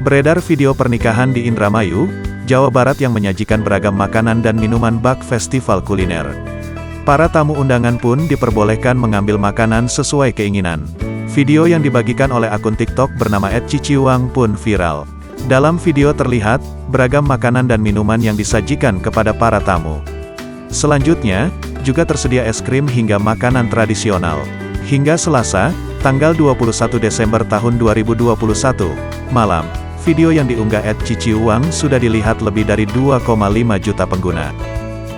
Beredar video pernikahan di Indramayu, Jawa Barat yang menyajikan beragam makanan dan minuman bak festival kuliner. Para tamu undangan pun diperbolehkan mengambil makanan sesuai keinginan. Video yang dibagikan oleh akun TikTok bernama @ciciwang pun viral. Dalam video terlihat, beragam makanan dan minuman yang disajikan kepada para tamu. Selanjutnya, juga tersedia es krim hingga makanan tradisional. Hingga Selasa, tanggal 21 Desember tahun 2021, malam, video yang diunggah @ciciwang sudah dilihat lebih dari 2,5 juta pengguna.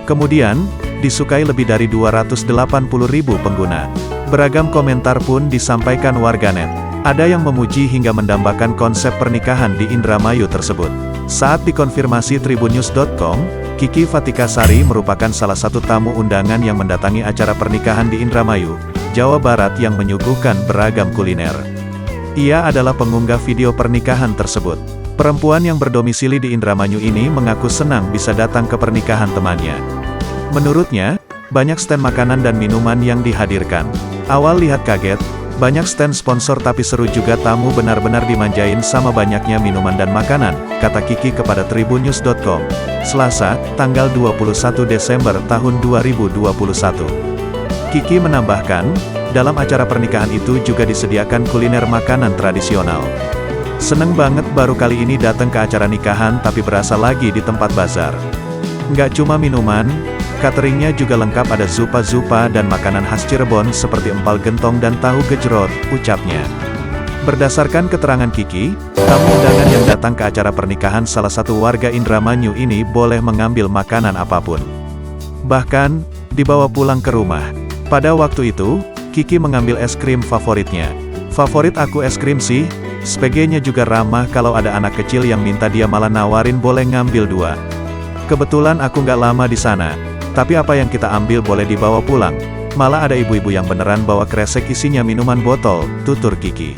Kemudian, disukai lebih dari 280.000 pengguna. Beragam komentar pun disampaikan warganet. Ada yang memuji hingga mendambakan konsep pernikahan di Indramayu tersebut. Saat dikonfirmasi tribunnews.com, Kiki Fatikasari merupakan salah satu tamu undangan yang mendatangi acara pernikahan di Indramayu, Jawa Barat yang menyuguhkan beragam kuliner. Ia adalah pengunggah video pernikahan tersebut. Perempuan yang berdomisili di Indramayu ini mengaku senang bisa datang ke pernikahan temannya. Menurutnya, banyak stand makanan dan minuman yang dihadirkan. Awal lihat kaget, banyak stand sponsor tapi seru juga tamu benar-benar dimanjain sama banyaknya minuman dan makanan, kata Kiki kepada tribunnews.com. Selasa, tanggal 21 Desember tahun 2021. Kiki menambahkan, dalam acara pernikahan itu juga disediakan kuliner makanan tradisional. Seneng banget baru kali ini datang ke acara nikahan tapi berasa lagi di tempat bazar. Nggak cuma minuman, cateringnya juga lengkap, ada zupa-zupa dan makanan khas Cirebon seperti empal gentong dan tahu gejrot, ucapnya. Berdasarkan keterangan Kiki, tamu undangan yang datang ke acara pernikahan salah satu warga Indramayu ini boleh mengambil makanan apapun. Bahkan, dibawa pulang ke rumah. Pada waktu itu, Kiki mengambil es krim favoritnya. Favorit aku es krim sih, sebagainya juga ramah, kalau ada anak kecil yang minta dia malah nawarin boleh ngambil 2. Kebetulan aku nggak lama di sana. Tapi apa yang kita ambil boleh dibawa pulang. Malah ada ibu-ibu yang beneran bawa kresek isinya minuman botol, tutur Kiki.